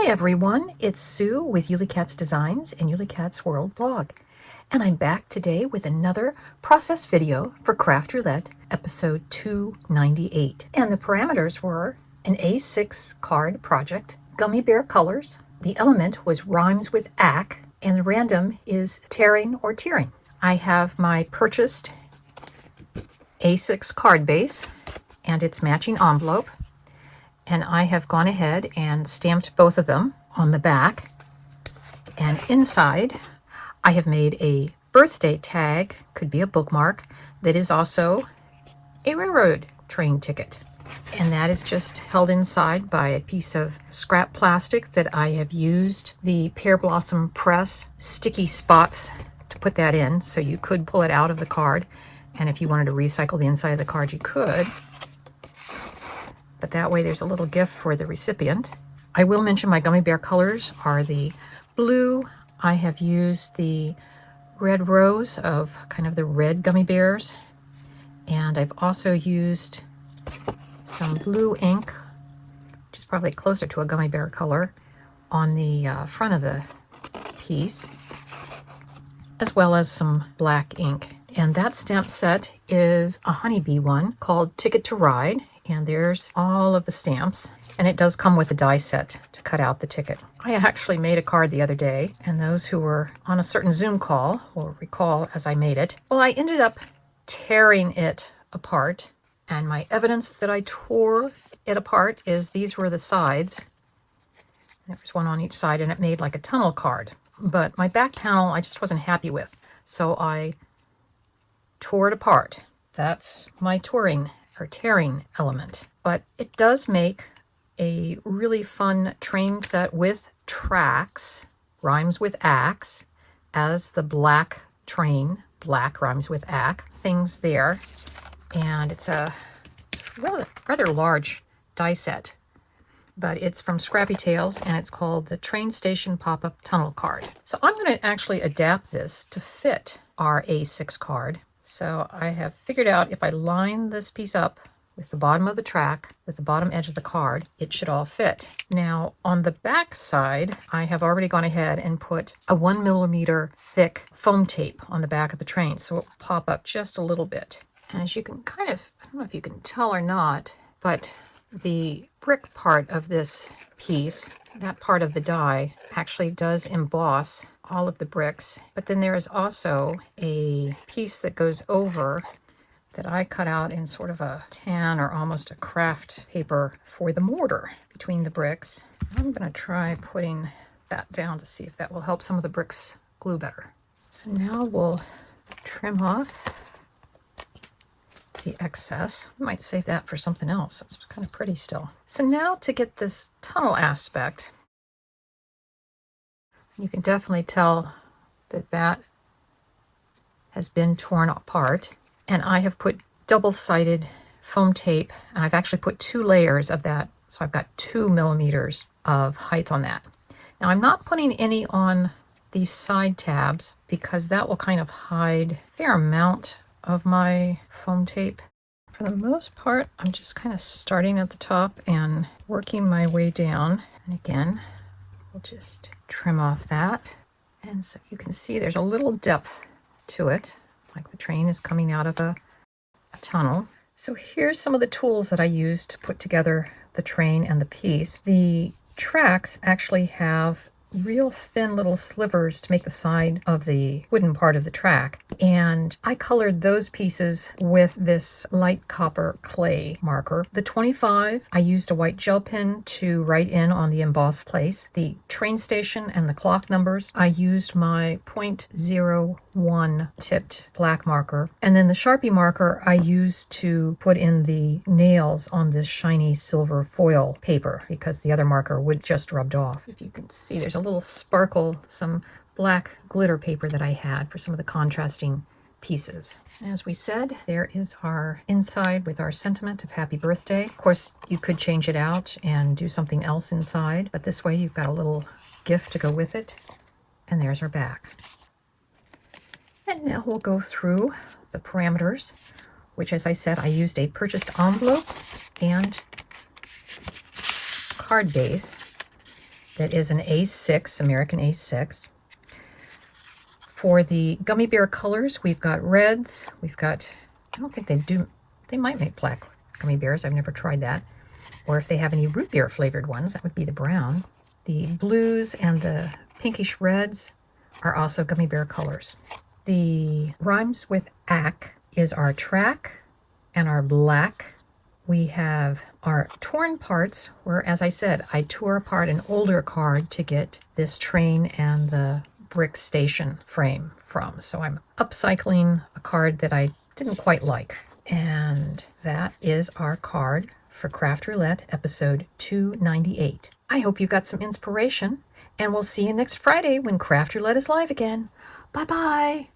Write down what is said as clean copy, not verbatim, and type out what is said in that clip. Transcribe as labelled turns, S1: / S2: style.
S1: Hi everyone, it's Sue with Ully Cat's Designs and Ully Cat's World blog. And I'm back today with another process video for Craft Roulette, episode 298. And the parameters were an A6 card project, gummy bear colors, the element was rhymes with ack, and the random is tearing or tearing. I have my purchased A6 card base and its matching envelope. And I have gone ahead and stamped both of them on the back. And inside, I have made a birthday tag, could be a bookmark, that is also a railroad train ticket. And that is just held inside by a piece of scrap plastic that I have used the Pear Blossom Press sticky spots to put that in. So you could pull it out of the card. And if you wanted to recycle the inside of the card, you could. But that way there's a little gift for the recipient. I will mention my gummy bear colors are the blue. I have used the red rose of kind of the red gummy bears. And I've also used some blue ink, which is probably closer to a gummy bear color, on the front of the piece, as well as some black ink. And that stamp set is a honeybee one called Ticket to Ride. And there's all of the stamps. And it does come with a die set to cut out the ticket. I actually made a card the other day, and those who were on a certain Zoom call will recall as I made it. Well, I ended up tearing it apart. And my evidence that I tore it apart is these were the sides. There was one on each side, and it made like a tunnel card. But my back panel I just wasn't happy with. So I tore it apart. That's my tearing element. But it does make a really fun train set with tracks, rhymes with axe, as the black train, black rhymes with ack, things there. And it's a rather large die set, but it's from Scrappy Tales and it's called the Train Station Pop-Up Tunnel Card. So I'm going to actually adapt this to fit our A6 card. So I have figured out if I line this piece up with the bottom of the track, with the bottom edge of the card, it should all fit. Now on the back side, I have already gone ahead and put a 1mm thick foam tape on the back of the train, so it will pop up just a little bit. And as you can kind of, I don't know if you can tell or not, but the brick part of this piece, that part of the die, actually does emboss all of the bricks. But then there is also a piece that goes over that I cut out in sort of a tan or almost a craft paper for the mortar between the bricks. I'm going to try putting that down to see if that will help some of the bricks glue better. So now we'll trim off the excess. I might save that for something else. That's kind of pretty still. So now to get this tunnel aspect, you can definitely tell that that has been torn apart. And I have put double-sided foam tape, and I've actually put 2 layers of that. So I've got 2mm of height on that. Now I'm not putting any on these side tabs because that will kind of hide a fair amount of my foam tape. For the most part, I'm just kind of starting at the top and working my way down. And again, we'll just trim off that. And so you can see there's a little depth to it, like the train is coming out of a tunnel. So here's some of the tools that I used to put together the train and the piece. The tracks actually have real thin little slivers to make the side of the wooden part of the track. And I colored those pieces with this light copper clay marker. The 25, I used a white gel pen to write in on the embossed place. The train station and the clock numbers, I used my .01 tipped black marker. And then the Sharpie marker I used to put in the nails on this shiny silver foil paper because the other marker would just rubbed off. If you can see, there's a little sparkle, some black glitter paper that I had for some of the contrasting pieces. As we said, there is our inside with our sentiment of happy birthday. Of course, you could change it out and do something else inside, but this way you've got a little gift to go with it. And there's our back. And now we'll go through the parameters, which, as I said, I used a purchased envelope and card base. that is an A6, American A6. For the gummy bear colors, we've got reds. We've got, I don't think they might make black gummy bears. I've never tried that. Or if they have any root beer flavored ones, that would be the brown. The blues and the pinkish reds are also gummy bear colors. The rhymes with ack is our track and our black. We have our torn parts, where, as I said, I tore apart an older card to get this train and the brick station frame from. So I'm upcycling a card that I didn't quite like. And that is our card for Craft Roulette episode 298. I hope you got some inspiration, and we'll see you next Friday when Craft Roulette is live again. Bye-bye.